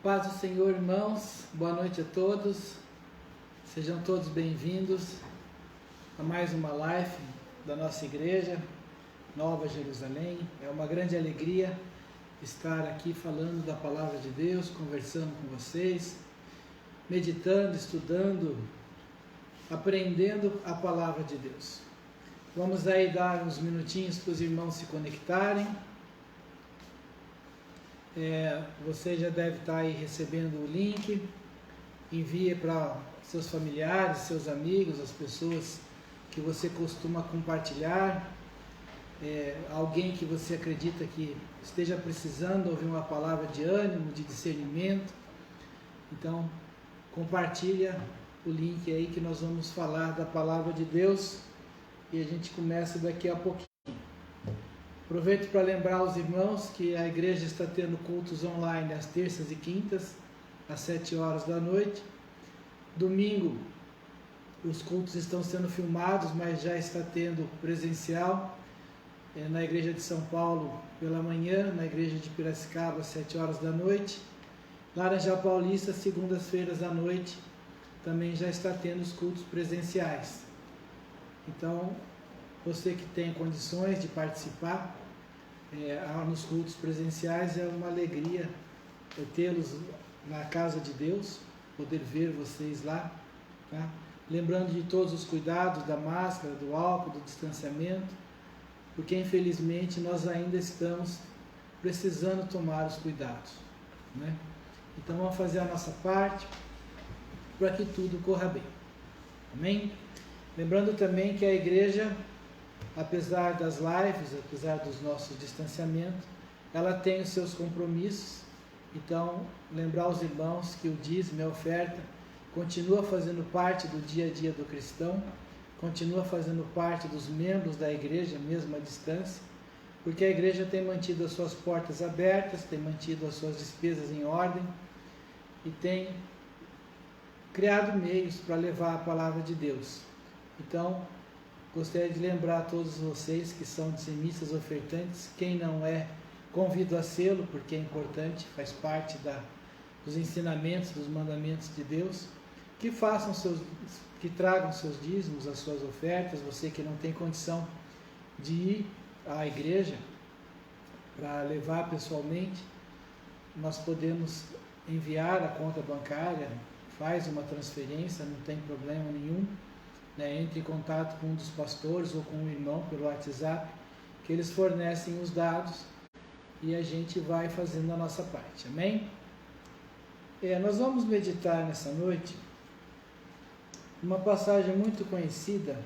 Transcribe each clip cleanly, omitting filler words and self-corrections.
Paz do Senhor, irmãos, boa noite a todos, sejam todos bem-vindos a mais uma live da nossa igreja, Nova Jerusalém. É uma grande alegria estar aqui falando da Palavra de Deus, conversando com vocês, meditando, estudando, aprendendo a Palavra de Deus. Vamos aí dar uns minutinhos para os irmãos se conectarem. Você já deve estar aí recebendo o link, envie para seus familiares, seus amigos, as pessoas que você costuma compartilhar, alguém que você acredita que esteja precisando ouvir uma palavra de ânimo, de discernimento. Então, compartilha o link aí que nós vamos falar da Palavra de Deus e a gente começa daqui a pouquinho. Aproveito para lembrar os irmãos que a igreja está tendo cultos online às terças e quintas, às 7 horas da noite. Domingo, os cultos estão sendo filmados, mas já está tendo presencial. Na igreja de São Paulo pela manhã, na igreja de Piracicaba às 7 horas da noite. Laranjal Paulista, segundas-feiras à noite, também já está tendo os cultos presenciais. Então, você que tem condições de participar nos cultos presenciais, é uma alegria tê-los na casa de Deus, poder ver vocês lá, tá? Lembrando de todos os cuidados da máscara, do álcool, do distanciamento, porque infelizmente nós ainda estamos precisando tomar os cuidados, né? Então vamos fazer a nossa parte para que tudo corra bem, amém? Lembrando também que a igreja, apesar das lives, apesar dos nossos distanciamentos, ela tem os seus compromissos. Então, lembrar os irmãos que o dízimo e a oferta continua fazendo parte do dia a dia do cristão, continua fazendo parte dos membros da igreja, mesmo à distância, porque a igreja tem mantido as suas portas abertas, tem mantido as suas despesas em ordem e tem criado meios para levar a palavra de Deus. Então, gostaria de lembrar a todos vocês que são dizimistas ofertantes, quem não é, convido a sê-lo, porque é importante, faz parte dos ensinamentos, dos mandamentos de Deus, que tragam seus dízimos, as suas ofertas. Você que não tem condição de ir à igreja para levar pessoalmente, nós podemos enviar a conta bancária, faz uma transferência, não tem problema nenhum. Entre em contato com um dos pastores ou com um irmão pelo WhatsApp, que eles fornecem os dados e a gente vai fazendo a nossa parte, amém? Nós vamos meditar nessa noite uma passagem muito conhecida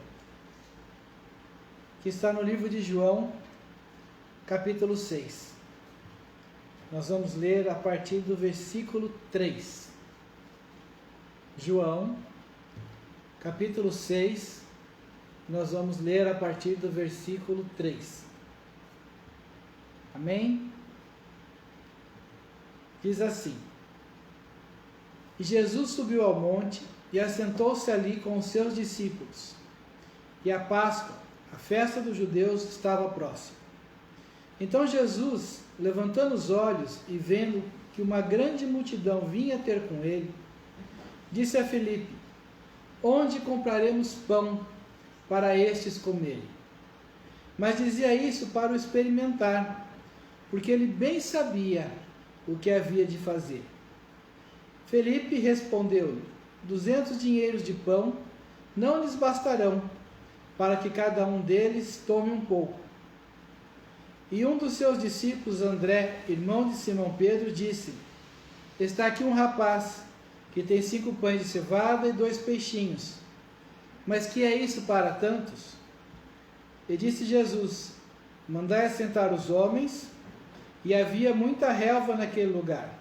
que está no livro de João, capítulo 6. Nós vamos ler a partir do versículo 3. João, capítulo 6, nós vamos ler a partir do versículo 3. Amém? Diz assim: E Jesus subiu ao monte e assentou-se ali com os seus discípulos. E a Páscoa, a festa dos judeus, estava próxima. Então Jesus, levantando os olhos e vendo que uma grande multidão vinha ter com ele, disse a Filipe: Onde compraremos pão para estes comerem? Mas dizia isso para o experimentar, porque ele bem sabia o que havia de fazer. Felipe respondeu-lhe: 200 dinheiros de pão não lhes bastarão, para que cada um deles tome um pouco. E um dos seus discípulos, André, irmão de Simão Pedro, disse: Está aqui um rapaz que tem 5 pães de cevada e 2 peixinhos. Mas que é isso para tantos? E disse Jesus: Mandai assentar os homens. E havia muita relva naquele lugar.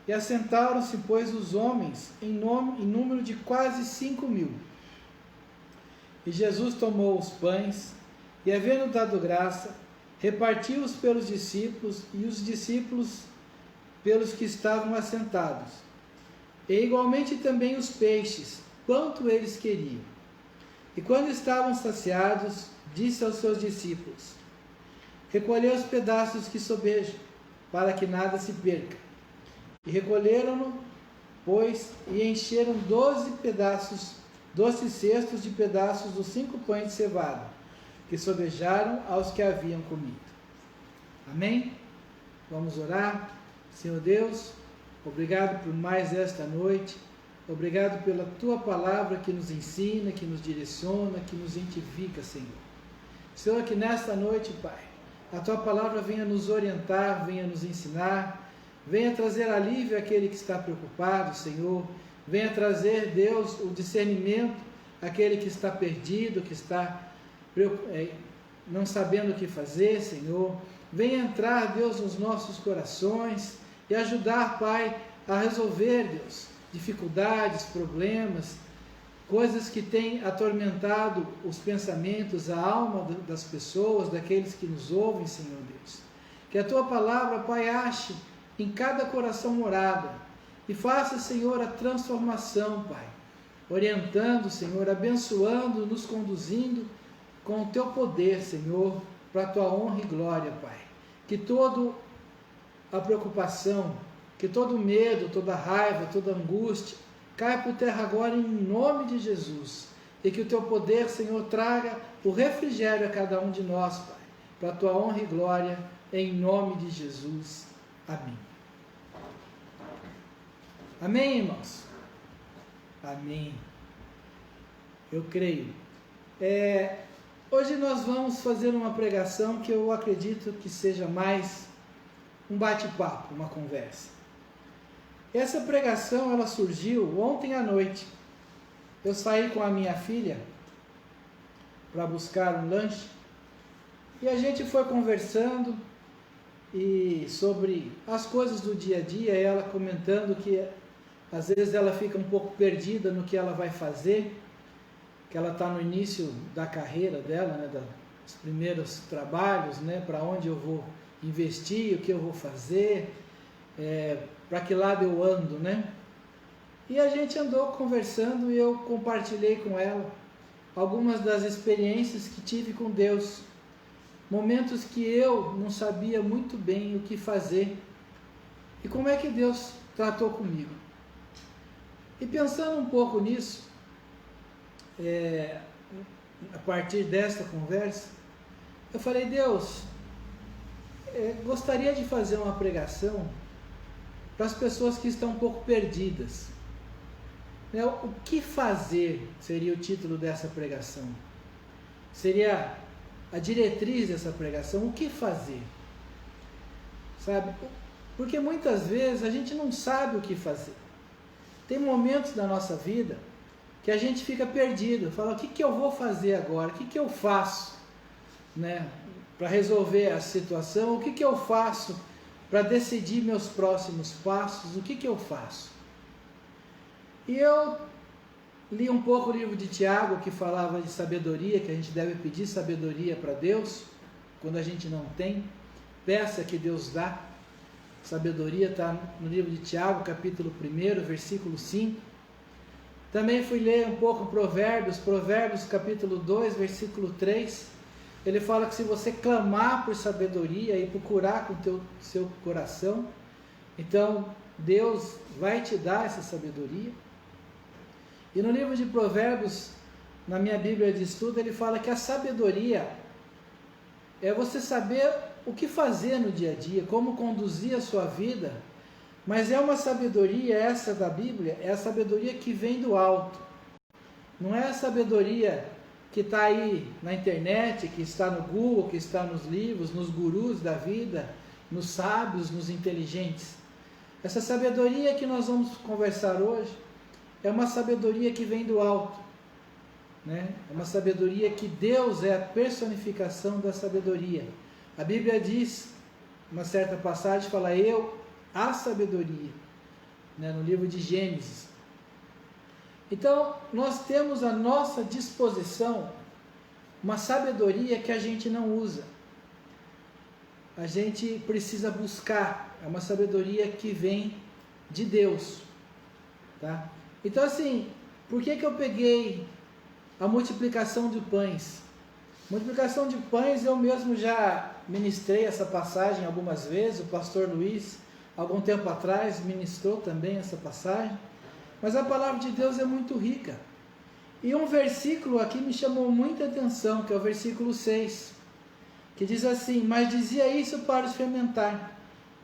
E assentaram-se, pois, os homens em número de quase 5.000. E Jesus tomou os pães, e havendo dado graça, repartiu-os pelos discípulos, e os discípulos pelos que estavam assentados. E igualmente também os peixes, quanto eles queriam. E quando estavam saciados, disse aos seus discípulos: recolheu os pedaços que sobejam, para que nada se perca. E recolheram-no, pois, e encheram 12 cestos de pedaços dos 5 pães de cevada, que sobejaram aos que haviam comido. Amém? Vamos orar. Senhor Deus, obrigado por mais esta noite. Obrigado pela Tua palavra que nos ensina, que nos direciona, que nos identifica, Senhor. Senhor, que nesta noite, Pai, a Tua palavra venha nos orientar, venha nos ensinar, venha trazer alívio àquele que está preocupado, Senhor. Venha trazer, Deus, o discernimento àquele que está perdido, que está não sabendo o que fazer, Senhor. Venha entrar, Deus, nos nossos corações e ajudar, Pai, a resolver, Deus, dificuldades, problemas, coisas que têm atormentado os pensamentos, a alma das pessoas, daqueles que nos ouvem, Senhor Deus. Que a Tua palavra, Pai, ache em cada coração morada e faça, Senhor, a transformação, Pai, orientando, Senhor, abençoando, nos conduzindo com o Teu poder, Senhor, para a Tua honra e glória, Pai. Que toda a preocupação, que todo medo, toda raiva, toda angústia caia por terra agora em nome de Jesus. E que o Teu poder, Senhor, traga o refrigério a cada um de nós, Pai, para a Tua honra e glória, em nome de Jesus. Amém. Amém, irmãos? Amém. Eu creio. Hoje nós vamos fazer uma pregação que eu acredito que seja mais um bate-papo, uma conversa. Essa pregação, ela surgiu ontem à noite. Eu saí com a minha filha para buscar um lanche e a gente foi conversando e sobre as coisas do dia a dia, ela comentando que às vezes ela fica um pouco perdida no que ela vai fazer, que ela está no início da carreira dela, né, dos primeiros trabalhos, né, para onde eu vou investir, o que eu vou fazer, para que lado eu ando, né? E a gente andou conversando e eu compartilhei com ela algumas das experiências que tive com Deus, momentos que eu não sabia muito bem o que fazer e como é que Deus tratou comigo. E pensando um pouco nisso, a partir desta conversa, eu falei: Deus, gostaria de fazer uma pregação para as pessoas que estão um pouco perdidas. O que fazer seria o título dessa pregação. Seria a diretriz dessa pregação, o que fazer. Sabe? Porque muitas vezes a gente não sabe o que fazer. Tem momentos da nossa vida que a gente fica perdido, fala: o que eu vou fazer agora? O que eu faço, né, para resolver a situação? O que eu faço para decidir meus próximos passos? O que eu faço? E eu li um pouco o livro de Tiago, que falava de sabedoria, que a gente deve pedir sabedoria para Deus, quando a gente não tem, peça que Deus dá. Sabedoria está no livro de Tiago, capítulo 1, versículo 5. Também fui ler um pouco Provérbios, capítulo 2, versículo 3. Ele fala que se você clamar por sabedoria e procurar com o seu coração, então Deus vai te dar essa sabedoria. E no livro de Provérbios, na minha Bíblia de estudo, ele fala que a sabedoria é você saber o que fazer no dia a dia, como conduzir a sua vida, mas é uma sabedoria, essa da Bíblia, é a sabedoria que vem do alto. Não é a sabedoria que está aí na internet, que está no Google, que está nos livros, nos gurus da vida, nos sábios, nos inteligentes. Essa sabedoria que nós vamos conversar hoje é uma sabedoria que vem do alto, né? É uma sabedoria que Deus é a personificação da sabedoria. A Bíblia diz, uma certa passagem, fala: a sabedoria, né? No livro de Gênesis. Então, nós temos à nossa disposição uma sabedoria que a gente não usa. A gente precisa buscar. É uma sabedoria que vem de Deus, tá? Então, assim, por que eu peguei a multiplicação de pães? Multiplicação de pães, eu mesmo já ministrei essa passagem algumas vezes, o pastor Luiz, algum tempo atrás, ministrou também essa passagem, mas a palavra de Deus é muito rica. E um versículo aqui me chamou muita atenção, que é o versículo 6, que diz assim: mas dizia isso para os fermentar,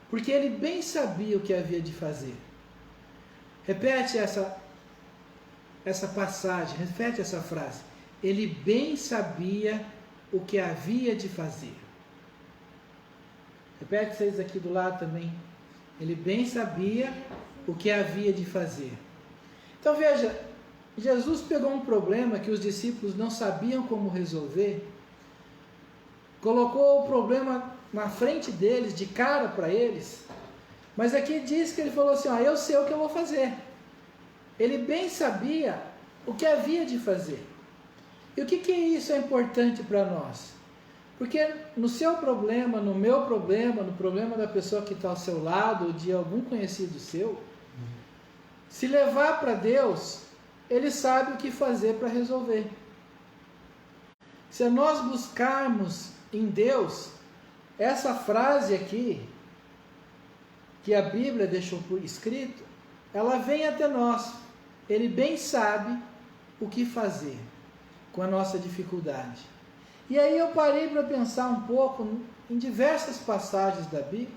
porque ele bem sabia o que havia de fazer. Repete essa passagem, repete essa frase. Ele bem sabia o que havia de fazer. Repete vocês aqui do lado também. Ele bem sabia o que havia de fazer. Então veja, Jesus pegou um problema que os discípulos não sabiam como resolver, colocou o problema na frente deles, de cara para eles, mas aqui diz que ele falou assim: eu sei o que eu vou fazer. Ele bem sabia o que havia de fazer. E o que isso é importante para nós? Porque no seu problema, no meu problema, no problema da pessoa que está ao seu lado, ou de algum conhecido seu, se levar para Deus, Ele sabe o que fazer para resolver. Se nós buscarmos em Deus, essa frase aqui, que a Bíblia deixou por escrito, ela vem até nós. Ele bem sabe o que fazer com a nossa dificuldade. E aí eu parei para pensar um pouco em diversas passagens da Bíblia,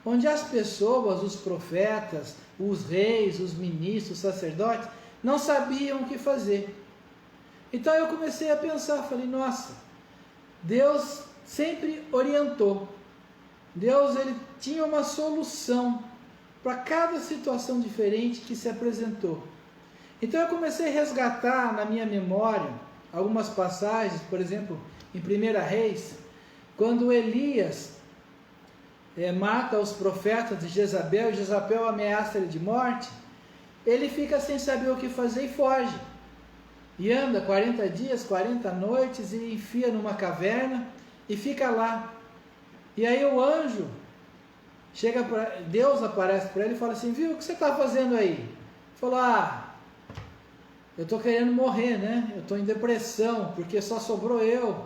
onde as pessoas, os profetas, os reis, os ministros, os sacerdotes, não sabiam o que fazer. Então eu comecei a pensar, falei: nossa, Deus sempre orientou. Deus, ele tinha uma solução para cada situação diferente que se apresentou. Então eu comecei a resgatar na minha memória algumas passagens, por exemplo, em 1 Reis, quando Elias mata os profetas de Jezabel, e Jezabel ameaça ele de morte, ele fica sem saber o que fazer e foge. E anda 40 dias, 40 noites, e enfia numa caverna e fica lá. E aí o anjo chega para Deus, aparece para ele e fala assim: viu, o que você está fazendo aí? Ele falou: eu estou querendo morrer, né? Eu estou em depressão, porque só sobrou eu.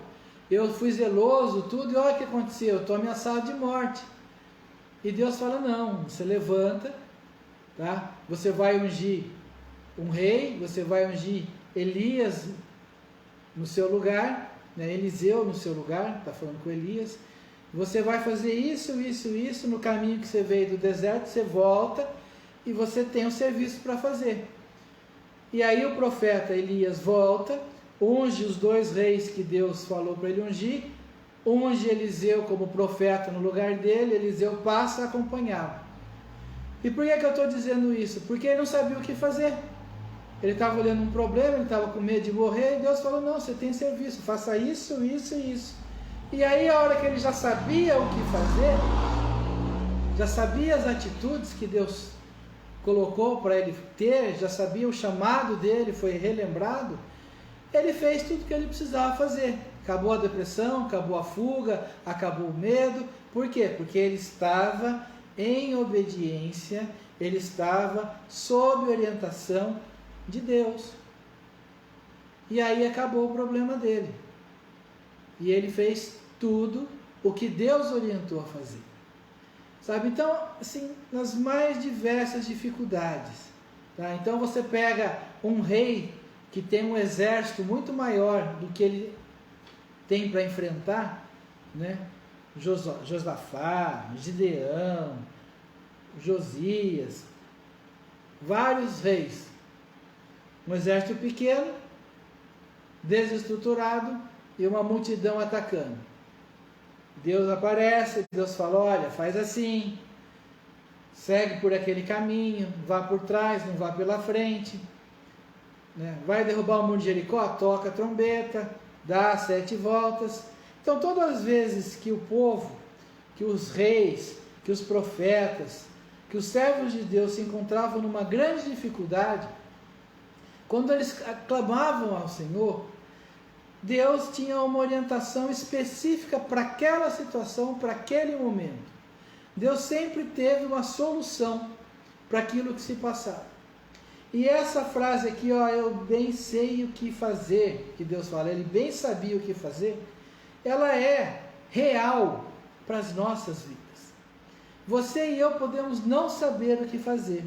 Eu fui zeloso, tudo, e olha o que aconteceu, eu estou ameaçado de morte. E Deus fala: não, você levanta, tá? Você vai ungir um rei, você vai ungir Elias no seu lugar, né? Eliseu no seu lugar, está falando com Elias. Você vai fazer isso, isso, isso, no caminho que você veio do deserto, você volta e você tem um serviço para fazer. E aí o profeta Elias volta, unge os 2 reis que Deus falou para ele ungir, unge Eliseu como profeta no lugar dele, Eliseu passa a acompanhá-lo. E por que eu estou dizendo isso? Porque ele não sabia o que fazer. Ele estava olhando um problema, ele estava com medo de morrer, e Deus falou: não, você tem serviço, faça isso, isso e isso. E aí a hora que ele já sabia o que fazer, já sabia as atitudes que Deus colocou para ele ter, já sabia o chamado dele, foi relembrado, ele fez tudo que ele precisava fazer. Acabou a depressão, acabou a fuga, acabou o medo. Por quê? Porque ele estava em obediência, ele estava sob orientação de Deus. E aí acabou o problema dele. E ele fez tudo o que Deus orientou a fazer. Sabe? Então, assim, nas mais diversas dificuldades. Tá? Então você pega um rei que tem um exército muito maior do que ele tem para enfrentar, né? Josafá, Gideão, Josias, vários reis. Um exército pequeno, desestruturado e uma multidão atacando. Deus aparece, Deus fala: olha, faz assim, segue por aquele caminho, vá por trás, não vá pela frente, né? Vai derrubar o muro de Jericó, toca a trombeta, dá 7 voltas. Então todas as vezes que o povo, que os reis, que os profetas, que os servos de Deus se encontravam numa grande dificuldade, quando eles clamavam ao Senhor, Deus tinha uma orientação específica para aquela situação, para aquele momento. Deus sempre teve uma solução para aquilo que se passava. E essa frase aqui, ó, eu bem sei o que fazer, que Deus fala, ele bem sabia o que fazer, ela é real para as nossas vidas. Você e eu podemos não saber o que fazer.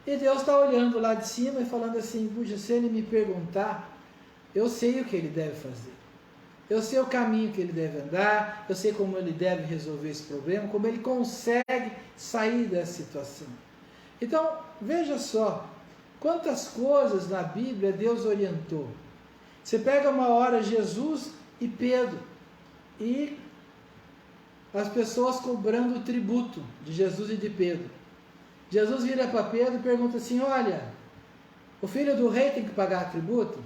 E Deus está olhando lá de cima e falando assim, puxa, se ele me perguntar, eu sei o que ele deve fazer. Eu sei o caminho que ele deve andar, eu sei como ele deve resolver esse problema, como ele consegue sair dessa situação. Então, veja só, quantas coisas na Bíblia Deus orientou. Você pega uma hora Jesus e Pedro, e as pessoas cobrando o tributo de Jesus e de Pedro. Jesus vira para Pedro e pergunta assim, olha, o filho do rei tem que pagar tributo?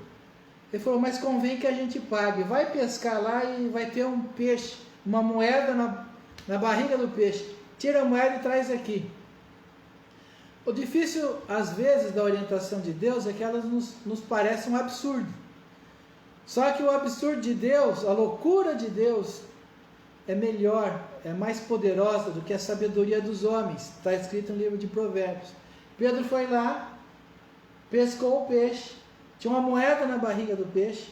Ele falou, mas convém que a gente pague. Vai pescar lá e vai ter um peixe, uma moeda na barriga do peixe. Tira a moeda e traz aqui. O difícil, às vezes, da orientação de Deus é que elas nos parecem um absurdo. Só que o absurdo de Deus, a loucura de Deus, é melhor, é mais poderosa do que a sabedoria dos homens. Está escrito no livro de Provérbios. Pedro foi lá, pescou o peixe, tinha uma moeda na barriga do peixe,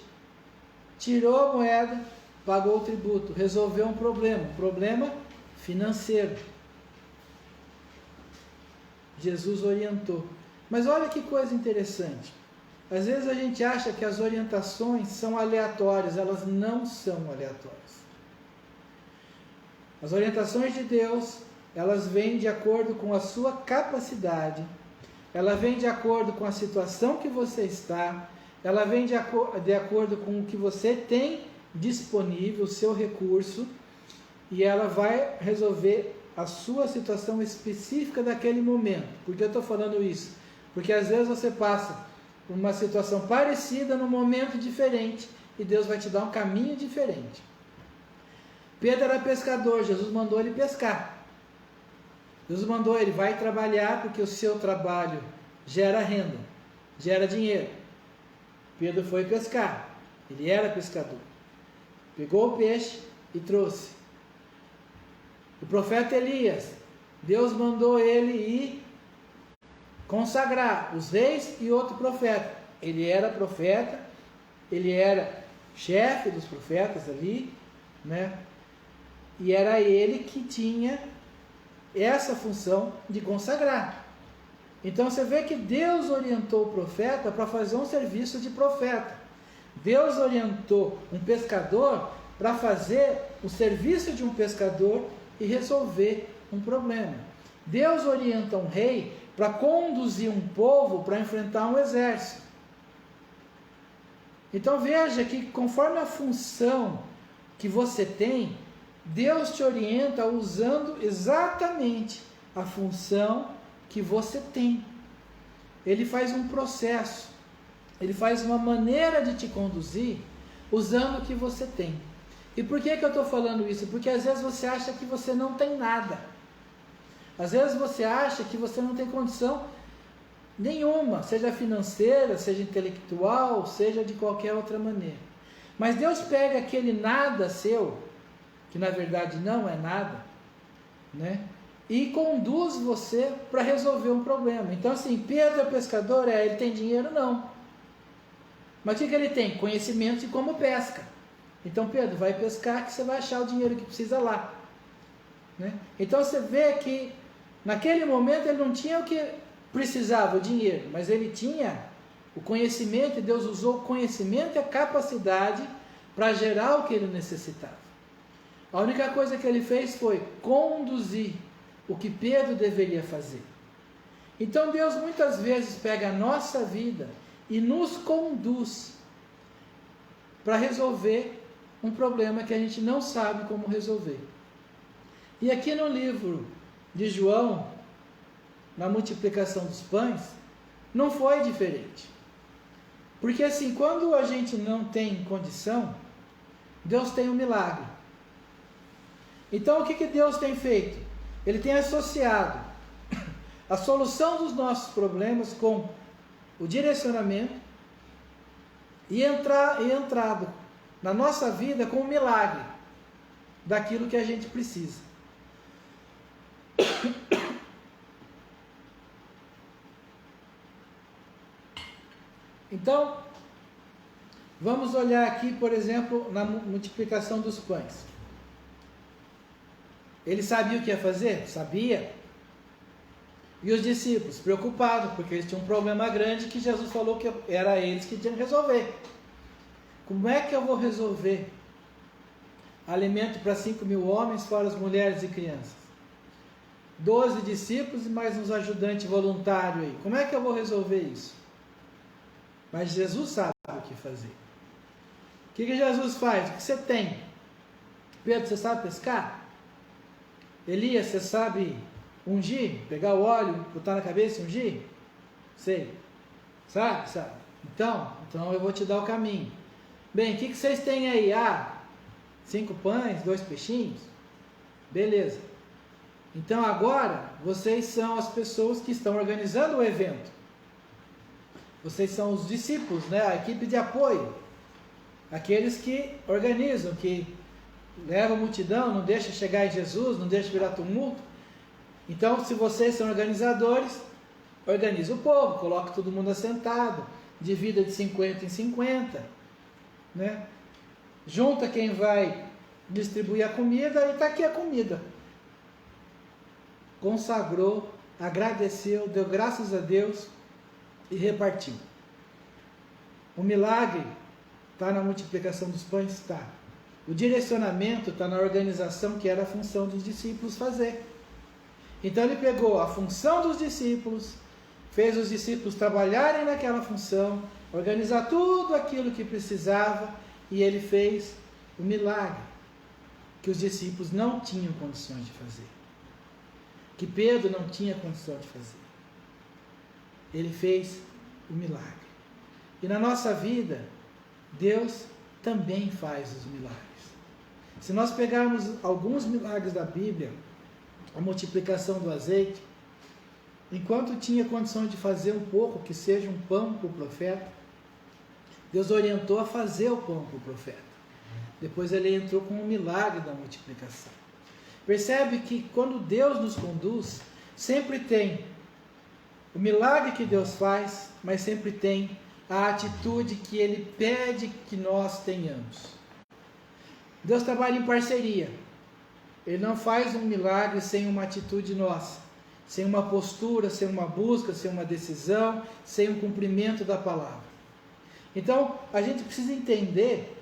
tirou a moeda, pagou o tributo, resolveu um problema financeiro. Jesus orientou. Mas olha que coisa interessante. Às vezes a gente acha que as orientações são aleatórias, elas não são aleatórias. As orientações de Deus, elas vêm de acordo com a sua capacidade, ela vem de acordo com a situação que você está, ela vem de acordo com o que você tem disponível, o seu recurso, e ela vai resolver a sua situação específica daquele momento. Por que eu estou falando isso? Porque às vezes você passa por uma situação parecida num momento diferente, e Deus vai te dar um caminho diferente. Pedro era pescador, Jesus mandou ele pescar. Jesus mandou ele, vai trabalhar, porque o seu trabalho gera renda, gera dinheiro. Pedro foi pescar, ele era pescador. Pegou o peixe e trouxe. O profeta Elias, Deus mandou ele ir consagrar os reis e outro profeta. Ele era profeta, ele era chefe dos profetas ali, né? E era ele que tinha essa função de consagrar. Então você vê que Deus orientou o profeta para fazer um serviço de profeta. Deus orientou um pescador para fazer o serviço de um pescador e resolver um problema. Deus orienta um rei para conduzir um povo para enfrentar um exército. Então veja que conforme a função que você tem, Deus te orienta usando exatamente a função que você tem. Ele faz um processo, ele faz uma maneira de te conduzir usando o que você tem. E por que eu estou falando isso? Porque às vezes você acha que você não tem nada. Às vezes você acha que você não tem condição nenhuma, seja financeira, seja intelectual, seja de qualquer outra maneira. Mas Deus pega aquele nada seu, que na verdade não é nada, né? E conduz você para resolver um problema. Então assim, Pedro é pescador, ele tem dinheiro? Não. Mas o que ele tem? Conhecimento de como pesca. Então Pedro, vai pescar que você vai achar o dinheiro que precisa lá, né? Então você vê que naquele momento ele não tinha o que precisava, o dinheiro, mas ele tinha o conhecimento, e Deus usou o conhecimento e a capacidade para gerar o que ele necessitava. A única coisa que ele fez foi conduzir o que Pedro deveria fazer. Então Deus muitas vezes pega a nossa vida e nos conduz para resolver um problema que a gente não sabe como resolver. E aqui no livro de João, na multiplicação dos pães, não foi diferente. Porque assim, quando a gente não tem condição, Deus tem um milagre. Então o que Deus tem feito? Ele tem associado a solução dos nossos problemas com o direcionamento e entrado na nossa vida com o milagre daquilo que a gente precisa. Então, vamos olhar aqui, por exemplo, na multiplicação dos pães. Ele sabia o que ia fazer? Sabia. E os discípulos, preocupados, porque eles tinham um problema grande que Jesus falou que era eles que tinham que resolver. Como é que eu vou resolver alimento para 5.000 homens, fora as mulheres e crianças? 12 discípulos e mais uns ajudantes voluntários aí. Como é que eu vou resolver isso? Mas Jesus sabe o que fazer. O que Jesus faz? O que você tem? Pedro, você sabe pescar? Elias, você sabe ungir? Pegar o óleo, botar na cabeça e ungir? Sei. Sabe? Sabe. Então eu vou te dar o caminho. Bem, o que vocês têm aí? 5 pães, 2 peixinhos? Beleza. Então agora, vocês são as pessoas que estão organizando o evento. Vocês são os discípulos, né? A equipe de apoio. Aqueles que organizam, que levam a multidão, não deixa chegar em Jesus, não deixa virar tumulto. Então, se vocês são organizadores, organiza o povo, coloca todo mundo assentado, divida de 50 em 50, né? Junta quem vai distribuir a comida e está aqui a comida. Consagrou, agradeceu, deu graças a Deus e repartiu. O milagre está na multiplicação dos pães? Está. O direcionamento está na organização, que era a função dos discípulos fazer. Então ele pegou a função dos discípulos, fez os discípulos trabalharem naquela função, organizar tudo aquilo que precisava, e ele fez o milagre que os discípulos não tinham condições de fazer, que Pedro não tinha condição de fazer. Ele fez o milagre. E na nossa vida, Deus também faz os milagres. Se nós pegarmos alguns milagres da Bíblia, a multiplicação do azeite, enquanto tinha condição de fazer um pouco, que seja um pão para o profeta, Deus orientou a fazer o pão para o profeta. Depois ele entrou com o milagre da multiplicação. Percebe que quando Deus nos conduz, sempre tem o milagre que Deus faz, mas sempre tem a atitude que Ele pede que nós tenhamos. Deus trabalha em parceria. Ele não faz um milagre sem uma atitude nossa, sem uma postura, sem uma busca, sem uma decisão, sem um cumprimento da palavra. Então, a gente precisa entender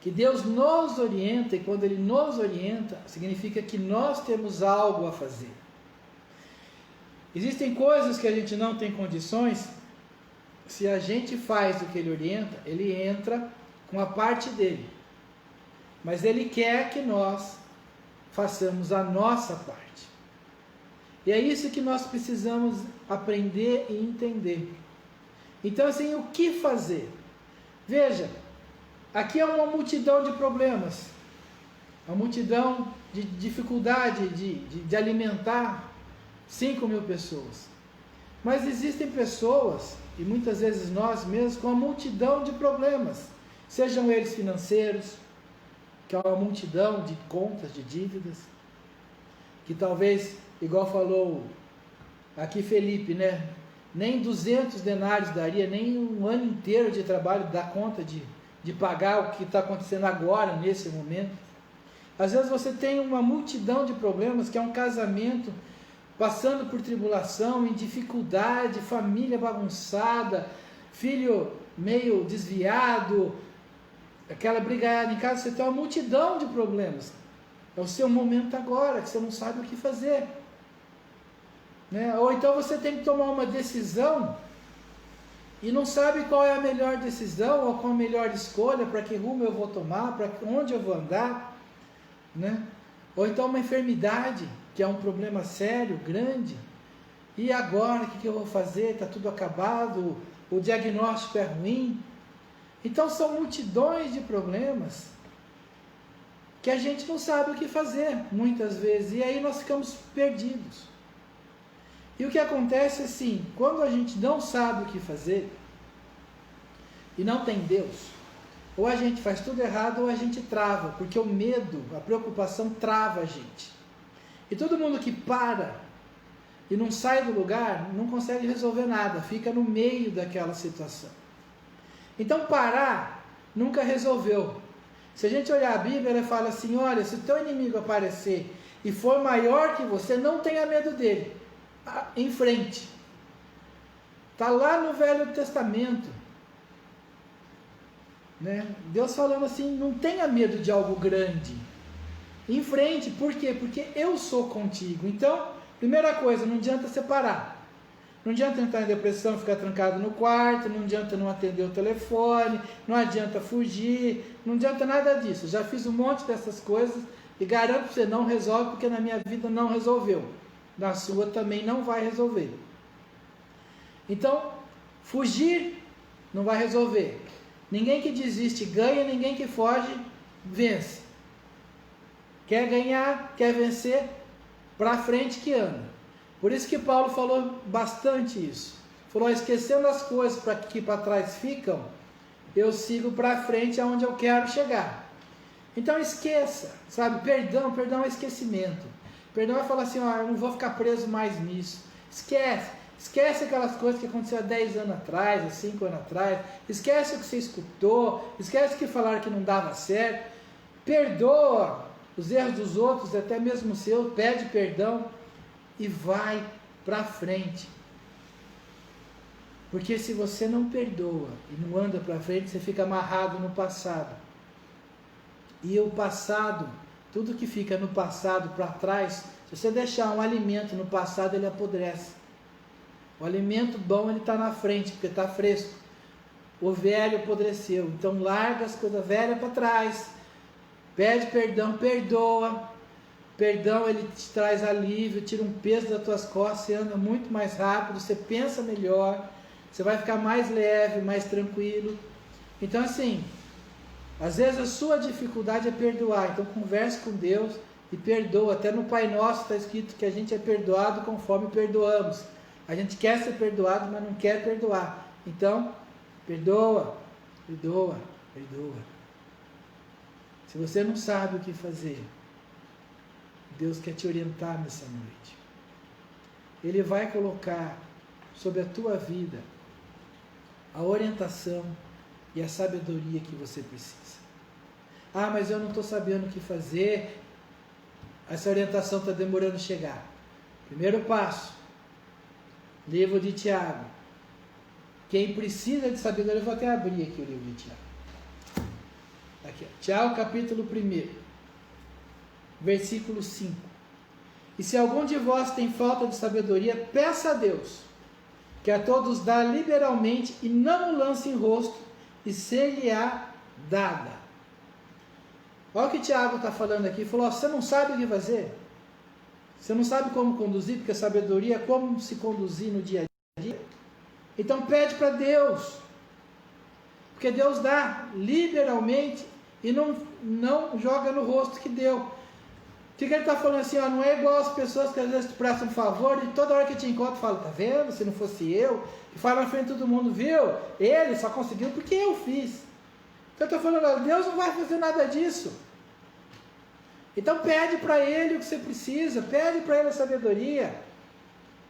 que Deus nos orienta, e quando Ele nos orienta, significa que nós temos algo a fazer. Existem coisas que a gente não tem condições. Se a gente faz o que Ele orienta, Ele entra com a parte dele. Mas Ele quer que nós façamos a nossa parte. E é isso que nós precisamos aprender e entender. Então, assim, o que fazer? Veja, aqui é uma multidão de problemas, uma multidão de dificuldade de alimentar 5.000 pessoas. Mas existem pessoas, e muitas vezes nós mesmos, com uma multidão de problemas, sejam eles financeiros, que é uma multidão de contas, de dívidas, que talvez, igual falou aqui Felipe, né? Nem 200 denários daria, nem um ano inteiro de trabalho dá conta de pagar o que está acontecendo agora, nesse momento. Às vezes você tem uma multidão de problemas, que é um casamento passando por tribulação, em dificuldade, família bagunçada, filho meio desviado, aquela brigaiada em casa. Você tem uma multidão de problemas. É o seu momento agora, que você não sabe o que fazer, né? Ou então você tem que tomar uma decisão e não sabe qual é a melhor decisão, ou qual a melhor escolha, para que rumo eu vou tomar, para onde eu vou andar, né? Ou então uma enfermidade, que é um problema sério, grande, e agora o que eu vou fazer? Está tudo acabado, o diagnóstico é ruim. Então são multidões de problemas que a gente não sabe o que fazer, muitas vezes, e aí nós ficamos perdidos. E o que acontece assim, quando a gente não sabe o que fazer, e não tem Deus, ou a gente faz tudo errado, ou a gente trava, porque o medo, a preocupação trava a gente. E todo mundo que para e não sai do lugar, não consegue resolver nada, fica no meio daquela situação. Então parar nunca resolveu. Se a gente olhar a Bíblia, ela fala assim, olha, se o teu inimigo aparecer e for maior que você, não tenha medo dele, em frente. Está lá no Velho Testamento, né? Deus falando assim, não tenha medo de algo grande, em frente. Por quê? Porque eu sou contigo. Então, primeira coisa, não adianta separar. Não adianta entrar em depressão, ficar trancado no quarto, não adianta não atender o telefone, não adianta fugir, não adianta nada disso. Já fiz um monte dessas coisas e garanto que você não resolve, porque na minha vida não resolveu. Na sua também não vai resolver. Então, fugir não vai resolver. Ninguém que desiste ganha, ninguém que foge vence. Quer ganhar, quer vencer, para frente que anda. Por isso que Paulo falou bastante isso. Falou, esquecendo as coisas que para trás ficam, eu sigo para frente aonde eu quero chegar. Então esqueça, sabe? Perdão é esquecimento. Perdão é falar assim, ó, eu não vou ficar preso mais nisso. Esquece aquelas coisas que aconteceram há 10 anos atrás, há 5 anos atrás. Esquece o que você escutou, esquece que falaram que não dava certo. Perdoa os erros dos outros, até mesmo o seu, pede perdão. E vai para frente. Porque se você não perdoa e não anda para frente, você fica amarrado no passado. E o passado, tudo que fica no passado para trás, se você deixar um alimento no passado, ele apodrece. O alimento bom, ele está na frente, porque está fresco. O velho apodreceu. Então larga as coisas velhas para trás. Pede perdão, perdoa. Perdão, ele te traz alívio, tira um peso das tuas costas, você anda muito mais rápido, você pensa melhor, você vai ficar mais leve, mais tranquilo. Então assim, às vezes a sua dificuldade é perdoar, então converse com Deus e perdoa. Até no Pai Nosso está escrito que a gente é perdoado conforme perdoamos. A gente quer ser perdoado, mas não quer perdoar. Então, perdoa. Se você não sabe o que fazer, Deus quer te orientar nessa noite. Ele vai colocar sobre a tua vida a orientação e a sabedoria que você precisa. Ah, mas eu não estou sabendo o que fazer. Essa orientação está demorando a chegar. Primeiro passo, livro de Tiago. Quem precisa de sabedoria, eu vou até abrir aqui o livro de Tiago. Aqui, Tiago capítulo 1. Versículo 5. E se algum de vós tem falta de sabedoria, peça a Deus, que a todos dá liberalmente, e não o lance em rosto, e ser-lhe-á dada. Olha o que Tiago está falando aqui. Ele falou, você não sabe o que fazer? Você não sabe como conduzir, porque a sabedoria é como se conduzir no dia a dia? Então pede para Deus, porque Deus dá liberalmente, e não joga no rosto que deu. O que ele está falando assim, ó, não é igual as pessoas que às vezes te prestam um favor e toda hora que te encontram fala, tá vendo, se não fosse eu, e fala na frente de todo mundo, viu, ele só conseguiu porque eu fiz. Então eu estou falando, ó, Deus não vai fazer nada disso. Então pede para ele o que você precisa, pede para ele a sabedoria,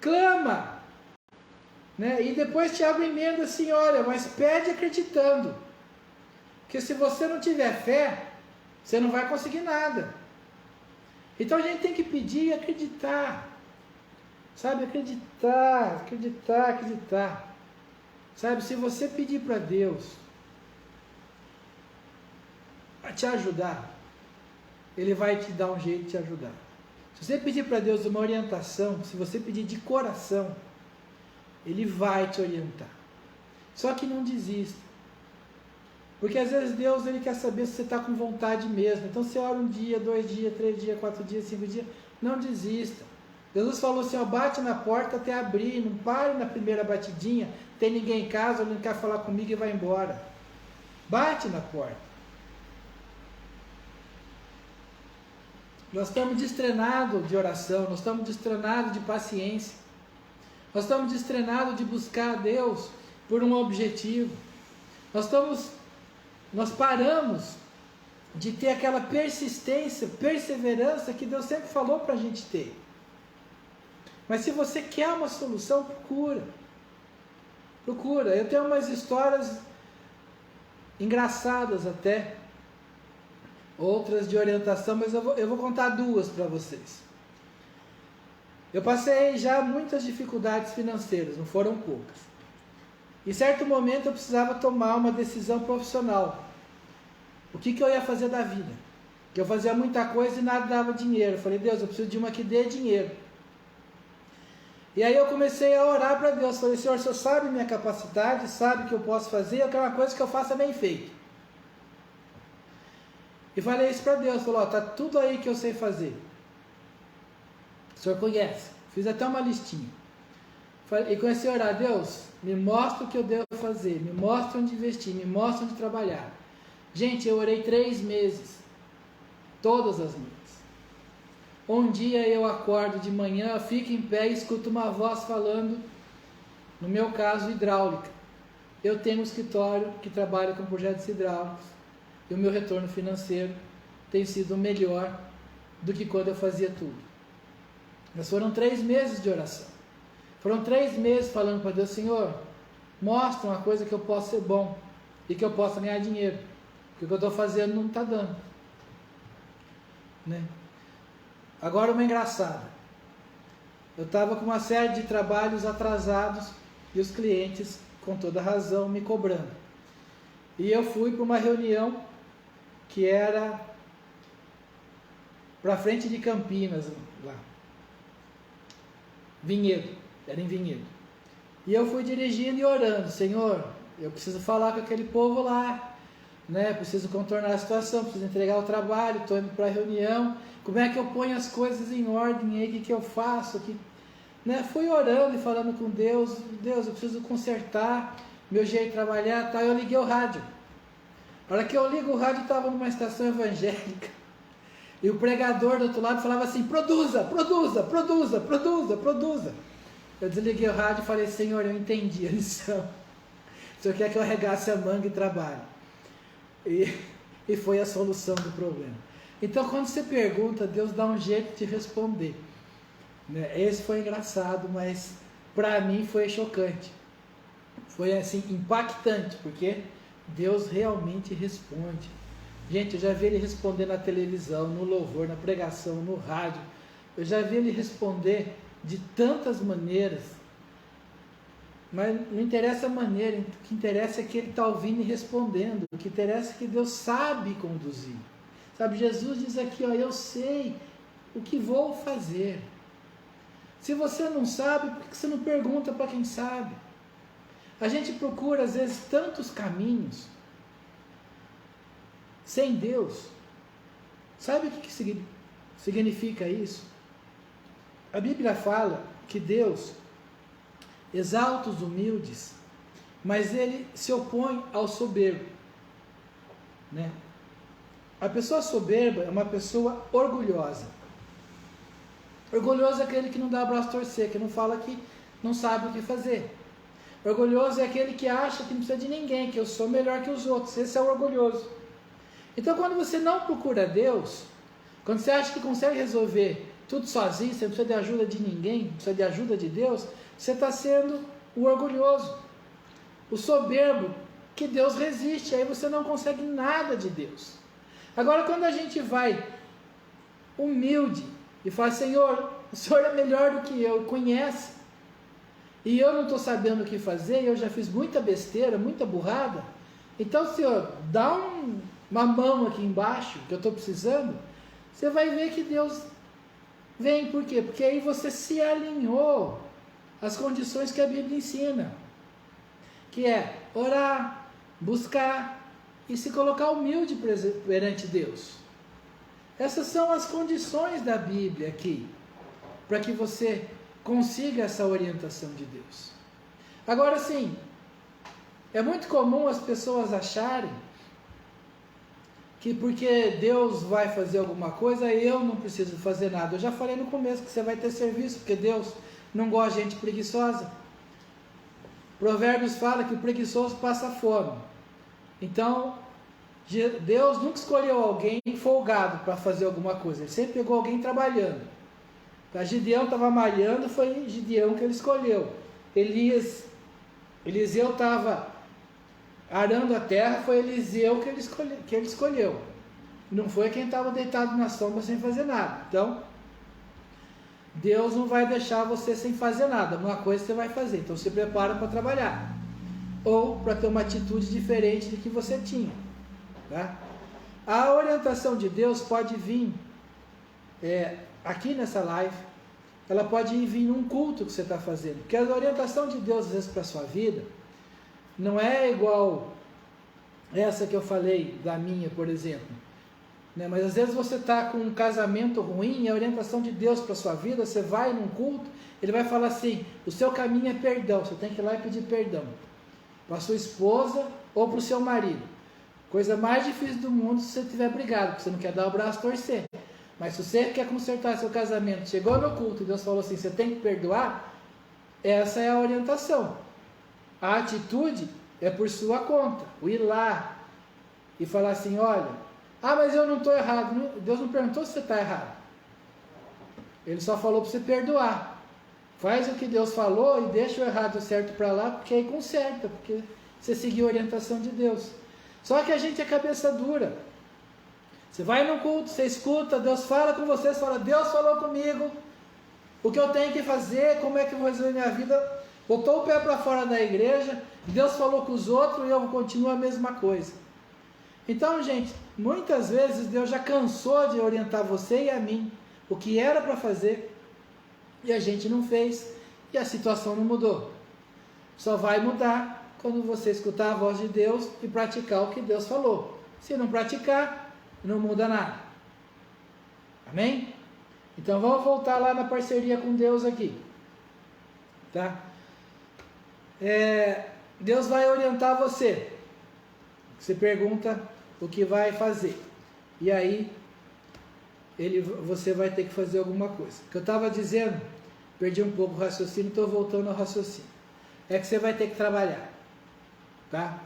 clama, né? E depois Tiago emenda assim, olha, mas pede acreditando, porque se você não tiver fé, você não vai conseguir nada. Então a gente tem que pedir e acreditar, sabe, acreditar, sabe, se você pedir para Deus para te ajudar, Ele vai te dar um jeito de te ajudar. Se você pedir para Deus uma orientação, se você pedir de coração, Ele vai te orientar. Só que não desista. Porque às vezes Deus ele quer saber se você está com vontade mesmo. Então você ora 1 dia, 2 dias, 3 dias, 4 dias, 5 dias. Não desista. Jesus falou assim, ó, bate na porta até abrir. Não pare na primeira batidinha. Tem ninguém em casa, ele não quer falar comigo e vai embora. Bate na porta. Nós estamos destrenados de oração. Nós estamos destrenados de paciência. Nós estamos destrenados de buscar a Deus por um objetivo. Nós paramos de ter aquela persistência, perseverança que Deus sempre falou para a gente ter. Mas se você quer uma solução, procura. Procura. Eu tenho umas histórias engraçadas até, outras de orientação, mas eu vou contar duas para vocês. Eu passei já muitas dificuldades financeiras, não foram poucas. Em certo momento eu precisava tomar uma decisão profissional. O que eu ia fazer da vida? Porque eu fazia muita coisa e nada dava dinheiro. Eu falei, Deus, eu preciso de uma que dê dinheiro. E aí eu comecei a orar para Deus. Falei, Senhor, o Senhor sabe minha capacidade, sabe o que eu posso fazer, eu quero uma coisa que eu faça bem feito. E falei isso para Deus. Falei, está tudo aí que eu sei fazer. O Senhor conhece. Fiz até uma listinha. E comecei a orar, Deus, me mostra o que eu devo fazer, me mostra onde investir, me mostra onde trabalhar. Gente, eu orei 3 meses, todas as noites. Um dia eu acordo de manhã, fico em pé e escuto uma voz falando, no meu caso, hidráulica. Eu tenho um escritório que trabalha com projetos hidráulicos e o meu retorno financeiro tem sido melhor do que quando eu fazia tudo. Mas foram 3 meses de oração. Foram 3 meses falando para Deus, Senhor, mostra uma coisa que eu possa ser bom e que eu possa ganhar dinheiro. Porque o que eu estou fazendo não está dando. Né? Agora uma engraçada. Eu estava com uma série de trabalhos atrasados e os clientes, com toda razão, me cobrando. E eu fui para uma reunião que era para frente de Campinas, lá. Vinhedo. Era em Vinhedo. E eu fui dirigindo e orando, Senhor, eu preciso falar com aquele povo lá, né? Preciso contornar a situação, preciso entregar o trabalho, estou indo para a reunião, como é que eu ponho as coisas em ordem aí, o que eu faço? Né? Fui orando e falando com Deus, Deus, eu preciso consertar meu jeito de trabalhar, tal. Eu liguei o rádio. A hora que eu ligo o rádio, estava numa estação evangélica, e o pregador do outro lado falava assim, produza, produza, produza, produza, produza. Eu desliguei o rádio e falei, Senhor, eu entendi a lição. O Senhor quer que eu arregasse a manga e trabalhe. E foi a solução do problema. Então, quando você pergunta, Deus dá um jeito de responder. Esse foi engraçado, mas para mim foi chocante. Foi assim, impactante, porque Deus realmente responde. Gente, eu já vi Ele responder na televisão, no louvor, na pregação, no rádio. Eu já vi Ele responder de tantas maneiras, mas não interessa a maneira, o que interessa é que Ele está ouvindo e respondendo, o que interessa é que Deus sabe conduzir, sabe? Jesus diz aqui, ó, eu sei o que vou fazer. Se você não sabe, por que você não pergunta para quem sabe? A gente procura às vezes tantos caminhos sem Deus. Sabe o que significa isso? A Bíblia fala que Deus exalta os humildes, mas Ele se opõe ao soberbo. Né? A pessoa soberba é uma pessoa orgulhosa. Orgulhoso é aquele que não dá braço a torcer, que não fala que não sabe o que fazer. Orgulhoso é aquele que acha que não precisa de ninguém, que eu sou melhor que os outros. Esse é o orgulhoso. Então, quando você não procura Deus, quando você acha que consegue resolver tudo sozinho, você não precisa de ajuda de ninguém, não precisa de ajuda de Deus, você está sendo o orgulhoso, o soberbo, que Deus resiste, aí você não consegue nada de Deus. Agora, quando a gente vai humilde e fala, Senhor, o Senhor é melhor do que eu, conhece, e eu não estou sabendo o que fazer, eu já fiz muita besteira, muita burrada, então, Senhor, dá uma mão aqui embaixo, que eu estou precisando, você vai ver que Deus vem. Por quê? Porque aí você se alinhou às condições que a Bíblia ensina, que é orar, buscar e se colocar humilde perante Deus. Essas são as condições da Bíblia aqui, para que você consiga essa orientação de Deus. Agora sim, é muito comum as pessoas acharem que porque Deus vai fazer alguma coisa, eu não preciso fazer nada. Eu já falei no começo que você vai ter serviço, porque Deus não gosta de gente preguiçosa. Provérbios fala que o preguiçoso passa fome. Então, Deus nunca escolheu alguém folgado para fazer alguma coisa. Ele sempre pegou alguém trabalhando. A Gideão estava malhando, foi Gideão que ele escolheu. Eliseu estava arando a terra, foi Eliseu que ele escolheu. Não foi quem estava deitado na sombra sem fazer nada. Então, Deus não vai deixar você sem fazer nada. Uma coisa você vai fazer, então se prepara para trabalhar. Ou para ter uma atitude diferente do que você tinha. Tá? A orientação de Deus pode vir aqui nessa live, ela pode vir num culto que você está fazendo. Porque a orientação de Deus, às vezes, para a sua vida, não é igual essa que eu falei, da minha, por exemplo. Né? Mas às vezes você está com um casamento ruim, e a orientação de Deus para a sua vida, você vai num culto, ele vai falar assim, o seu caminho é perdão, você tem que ir lá e pedir perdão. Para a sua esposa ou para o seu marido. Coisa mais difícil do mundo se você estiver brigado, porque você não quer dar o braço a torcer. Mas se você quer consertar seu casamento, chegou no culto e Deus falou assim, você tem que perdoar, essa é a orientação. A atitude é por sua conta. O ir lá e falar assim, olha, mas eu não estou errado. Deus não perguntou se você está errado. Ele só falou para você perdoar. Faz o que Deus falou e deixa o errado certo para lá, porque aí conserta, porque você seguiu a orientação de Deus. Só que a gente é cabeça dura. Você vai no culto, você escuta, Deus fala com você, você fala, Deus falou comigo, o que eu tenho que fazer, como é que eu vou resolver minha vida, botou o pé para fora da igreja, Deus falou com os outros e eu continuo a mesma coisa. Então, gente, muitas vezes Deus já cansou de orientar você e a mim, o que era para fazer, e a gente não fez, e a situação não mudou. Só vai mudar quando você escutar a voz de Deus e praticar o que Deus falou. Se não praticar, não muda nada. Amém? Então vamos voltar lá na parceria com Deus aqui. Tá? Deus vai orientar você. Você pergunta o que vai fazer. E aí, você vai ter que fazer alguma coisa. O que eu estava dizendo, perdi um pouco o raciocínio, estou voltando ao raciocínio. É que você vai ter que trabalhar. Tá?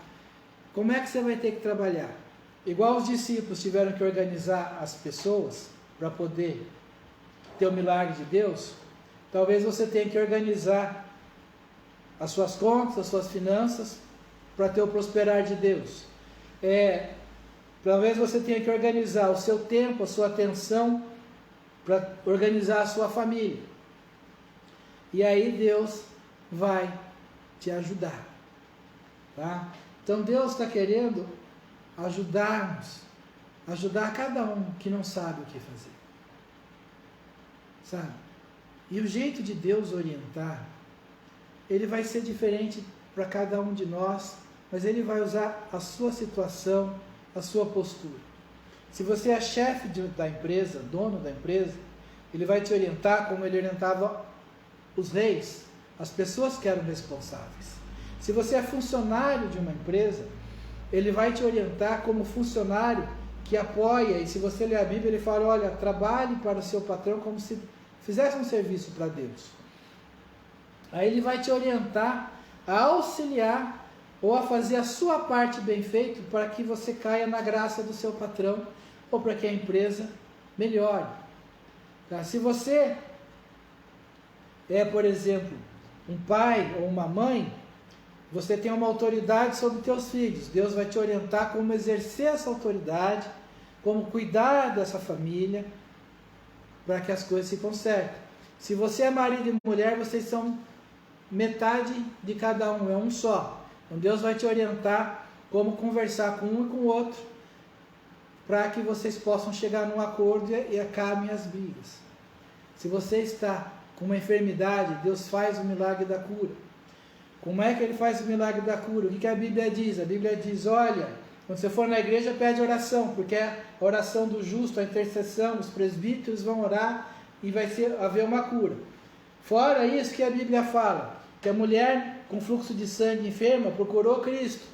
Como é que você vai ter que trabalhar? Igual os discípulos tiveram que organizar as pessoas para poder ter o milagre de Deus, talvez você tenha que organizar as suas contas, as suas finanças, para ter o prosperar de Deus. Talvez você tenha que organizar o seu tempo, a sua atenção, para organizar a sua família. E aí Deus vai te ajudar. Tá? Então Deus está querendo ajudar cada um que não sabe o que fazer. Sabe? E o jeito de Deus orientar, ele vai ser diferente para cada um de nós, mas ele vai usar a sua situação, a sua postura. Se você é chefe da empresa, dono da empresa, ele vai te orientar como ele orientava os reis, as pessoas que eram responsáveis. Se você é funcionário de uma empresa, ele vai te orientar como funcionário que apoia, e se você ler a Bíblia, ele fala, olha, trabalhe para o seu patrão como se fizesse um serviço para Deus. Aí ele vai te orientar a auxiliar ou a fazer a sua parte bem feita para que você caia na graça do seu patrão ou para que a empresa melhore. Tá? Se você é, por exemplo, um pai ou uma mãe, você tem uma autoridade sobre os teus filhos. Deus vai te orientar como exercer essa autoridade, como cuidar dessa família, para que as coisas se consertem. Se você é marido e mulher, vocês são metade de cada um, é um só. Então Deus vai te orientar como conversar com um e com o outro, para que vocês possam chegar num acordo e acabem as brigas. Se você está com uma enfermidade, Deus faz o milagre da cura. Como é que ele faz o milagre da cura? O que a Bíblia diz? A Bíblia diz, olha, quando você for na igreja, pede oração, porque a oração do justo, a intercessão, os presbíteros vão orar e vai haver uma cura. Fora isso que a Bíblia fala, que a mulher com fluxo de sangue enferma procurou Cristo,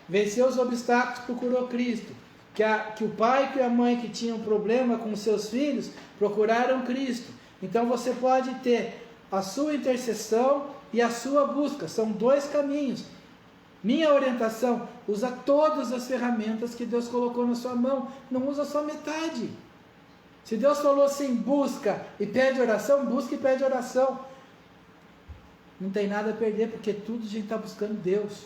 venceu os obstáculos, procurou Cristo, que o pai e a mãe que tinham problema com os seus filhos procuraram Cristo. Então você pode ter a sua intercessão e a sua busca, são dois caminhos. Minha orientação, usa todas as ferramentas que Deus colocou na sua mão, não usa só metade. Se Deus falou assim, busca e pede oração, busca e pede oração. Não tem nada a perder, porque tudo a gente está buscando Deus.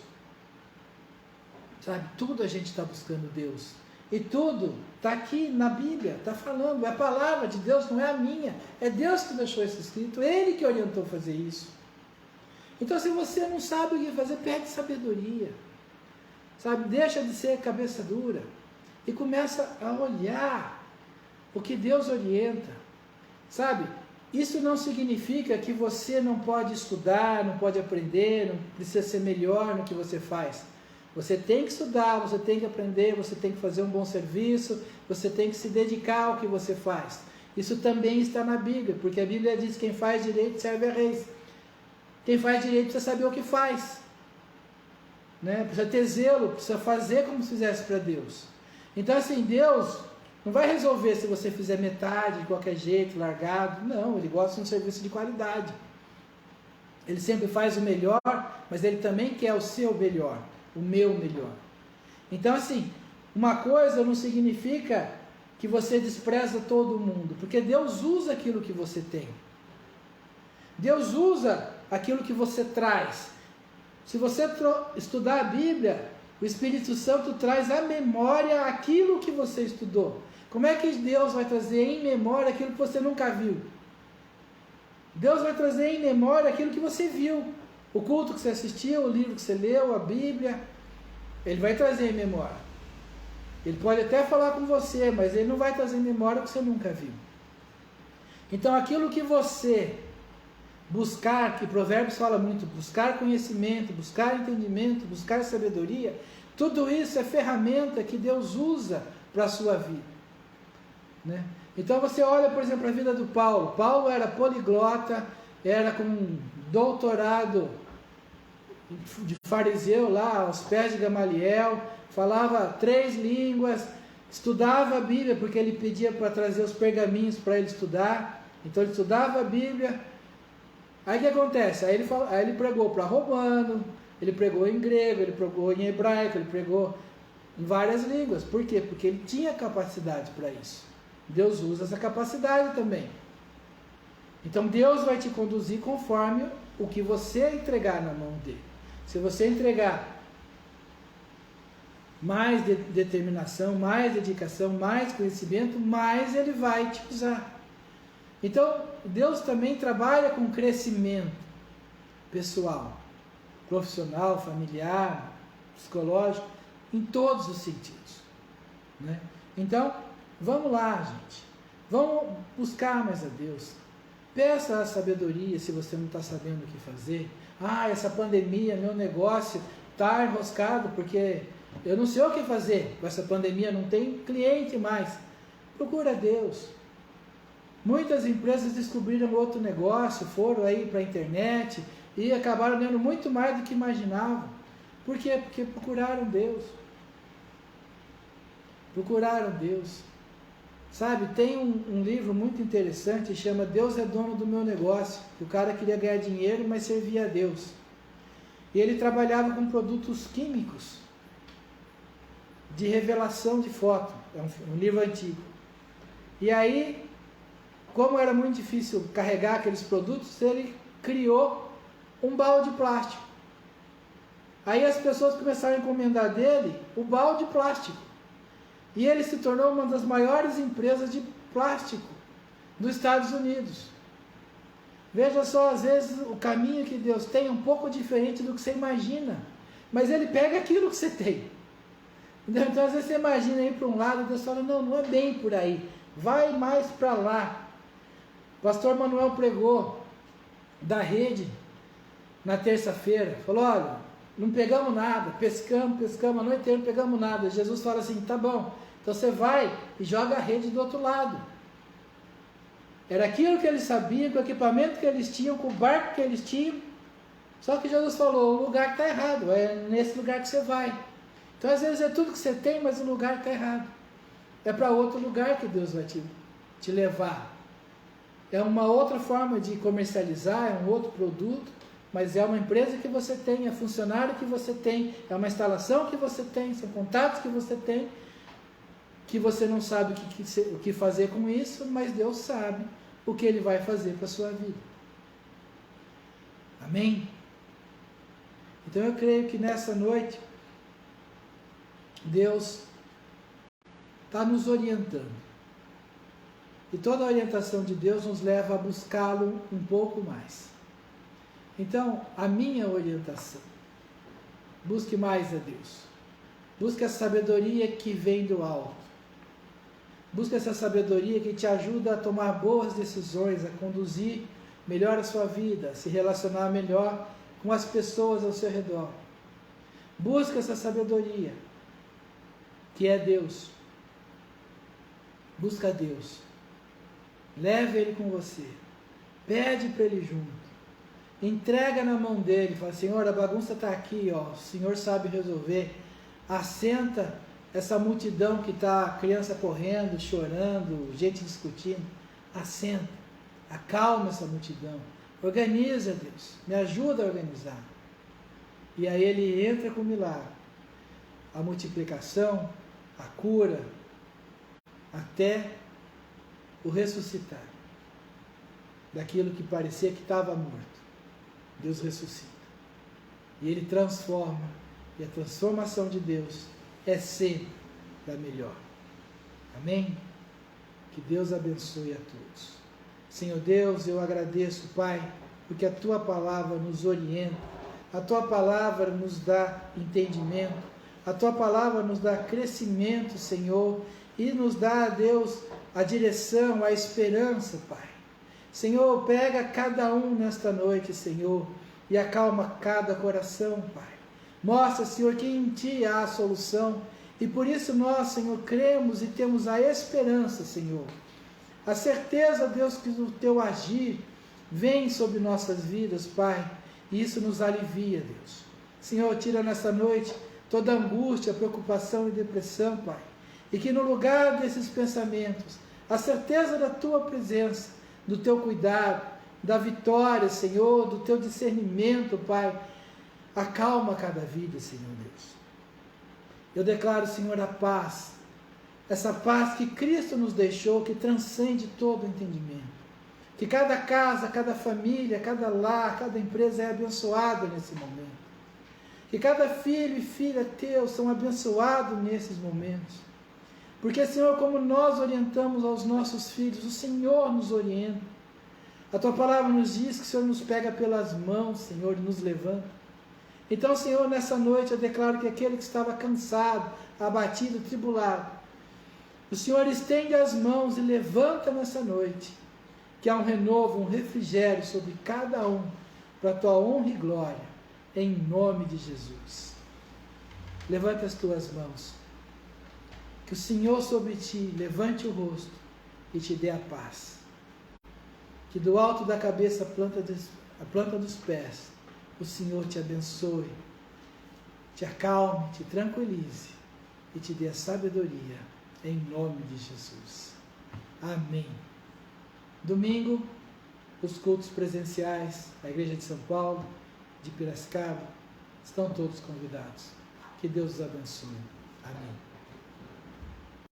Sabe, tudo a gente está buscando Deus. E tudo está aqui na Bíblia, está falando, é a palavra de Deus, não é a minha. É Deus que deixou isso escrito, Ele que orientou a fazer isso. Então, se você não sabe o que fazer, pede sabedoria. Sabe, deixa de ser cabeça dura e começa a olhar o que Deus orienta. Sabe, isso não significa que você não pode estudar, não pode aprender, não precisa ser melhor no que você faz. Você tem que estudar, você tem que aprender, você tem que fazer um bom serviço, você tem que se dedicar ao que você faz. Isso também está na Bíblia, porque a Bíblia diz que quem faz direito serve a reis. Quem faz direito precisa saber o que faz, né? Precisa ter zelo, precisa fazer como se fizesse para Deus. Então assim, Deus não vai resolver se você fizer metade, de qualquer jeito, largado. Não, Ele gosta de um serviço de qualidade. Ele sempre faz o melhor, mas Ele também quer o seu melhor, o meu melhor. Então assim, uma coisa não significa que você despreza todo mundo, porque Deus usa aquilo que você tem. Deus usa aquilo que você traz. Se você estudar a Bíblia, o Espírito Santo traz à memória aquilo que você estudou. Como é que Deus vai trazer em memória aquilo que você nunca viu? Deus vai trazer em memória aquilo que você viu. O culto que você assistiu, o livro que você leu, a Bíblia. Ele vai trazer em memória. Ele pode até falar com você, mas Ele não vai trazer em memória o que você nunca viu. Então aquilo que você buscar, que Provérbios fala muito, buscar conhecimento, buscar entendimento, buscar sabedoria, tudo isso é ferramenta que Deus usa para a sua vida, né? Então você olha, por exemplo, a vida do Paulo. Paulo era poliglota, era com doutorado de fariseu lá, aos pés de Gamaliel, falava 3 línguas, estudava a Bíblia, porque ele pedia para trazer os pergaminhos para ele estudar, então ele estudava a Bíblia. Aí o que acontece? Aí ele pregou para romano, ele pregou em grego, ele pregou em hebraico, ele pregou em várias línguas. Por quê? Porque ele tinha capacidade para isso. Deus usa essa capacidade também. Então Deus vai te conduzir conforme o que você entregar na mão dele. Se você entregar mais determinação, mais dedicação, mais conhecimento, mais ele vai te usar. Então, Deus também trabalha com crescimento pessoal, profissional, familiar, psicológico, em todos os sentidos, né? Então, vamos lá, gente. Vamos buscar mais a Deus. Peça a sabedoria se você não está sabendo o que fazer. Ah, essa pandemia, meu negócio está enroscado porque eu não sei o que fazer com essa pandemia, não tem cliente mais. Procura Deus. Muitas empresas descobriram outro negócio, foram aí para a internet e acabaram ganhando muito mais do que imaginavam. Por quê? Porque procuraram Deus. Procuraram Deus. Sabe, tem um livro muito interessante, chama Deus é Dono do Meu Negócio. O cara queria ganhar dinheiro, mas servia a Deus. E ele trabalhava com produtos químicos de revelação de foto. É um livro antigo. E aí, como era muito difícil carregar aqueles produtos, ele criou um balde de plástico. Aí as pessoas começaram a encomendar dele o balde de plástico. E ele se tornou uma das maiores empresas de plástico dos Estados Unidos. Veja só, às vezes o caminho que Deus tem é um pouco diferente do que você imagina. Mas Ele pega aquilo que você tem. Então às vezes você imagina ir para um lado e Deus fala, não, não é bem por aí. Vai mais para lá. O pastor Manuel pregou da rede na terça-feira. Falou, olha, não pegamos nada, pescamos a noite inteira, não pegamos nada. Jesus fala assim, tá bom, então você vai e joga a rede do outro lado. Era aquilo que eles sabiam, com o equipamento que eles tinham, com o barco que eles tinham. Só que Jesus falou, o lugar está errado, é nesse lugar que você vai. Então às vezes é tudo que você tem, mas o lugar está errado. É para outro lugar que Deus vai te levar. É uma outra forma de comercializar, é um outro produto, mas é uma empresa que você tem, é funcionário que você tem, é uma instalação que você tem, são contatos que você tem, que você não sabe o que fazer com isso, mas Deus sabe o que Ele vai fazer para a sua vida. Amém? Então eu creio que nessa noite, Deus está nos orientando. E toda a orientação de Deus nos leva a buscá-lo um pouco mais. Então, a minha orientação, busque mais a Deus. Busque a sabedoria que vem do alto. Busque essa sabedoria que te ajuda a tomar boas decisões, a conduzir melhor a sua vida, a se relacionar melhor com as pessoas ao seu redor. Busque essa sabedoria, que é Deus. Busca Deus. Leve Ele com você. Pede para Ele junto. Entrega na mão dele. Fala, Senhor, a bagunça está aqui, ó. O Senhor sabe resolver. Assenta essa multidão que está, criança correndo, chorando, gente discutindo. Assenta. Acalma essa multidão. Organiza, Deus. Me ajuda a organizar. E aí Ele entra com o milagre. A multiplicação, a cura, até o ressuscitar daquilo que parecia que estava morto. Deus ressuscita e Ele transforma, e a transformação de Deus é sempre da melhor. Amém? Que Deus abençoe a todos. Senhor Deus, eu agradeço, Pai, porque a Tua palavra nos orienta, a Tua palavra nos dá entendimento, a Tua palavra nos dá crescimento, Senhor, e nos dá, Deus, a direção, a esperança, Pai. Senhor, pega cada um nesta noite, Senhor, e acalma cada coração, Pai. Mostra, Senhor, que em Ti há a solução, e por isso nós, Senhor, cremos e temos a esperança, Senhor. A certeza, Deus, que o Teu agir vem sobre nossas vidas, Pai, e isso nos alivia, Deus. Senhor, tira nessa noite toda angústia, preocupação e depressão, Pai. E que no lugar desses pensamentos, a certeza da Tua presença, do Teu cuidado, da vitória, Senhor, do Teu discernimento, Pai, acalma cada vida, Senhor Deus. Eu declaro, Senhor, a paz, essa paz que Cristo nos deixou, que transcende todo o entendimento. Que cada casa, cada família, cada lar, cada empresa é abençoada nesse momento. Que cada filho e filha Teu são abençoados nesses momentos. Porque, Senhor, como nós orientamos aos nossos filhos, o Senhor nos orienta. A Tua palavra nos diz que o Senhor nos pega pelas mãos, Senhor, e nos levanta. Então, Senhor, nessa noite eu declaro que aquele que estava cansado, abatido, tribulado, o Senhor estende as mãos e levanta nessa noite, que há um renovo, um refrigério sobre cada um, para a Tua honra e glória, em nome de Jesus. Levanta as Tuas mãos. Que o Senhor sobre ti levante o rosto e te dê a paz. Que do alto da cabeça a planta dos pés, o Senhor te abençoe, te acalme, te tranquilize e te dê a sabedoria, em nome de Jesus. Amém. Domingo, os cultos presenciais da Igreja de São Paulo, de Piracicaba, estão todos convidados. Que Deus os abençoe. Amém.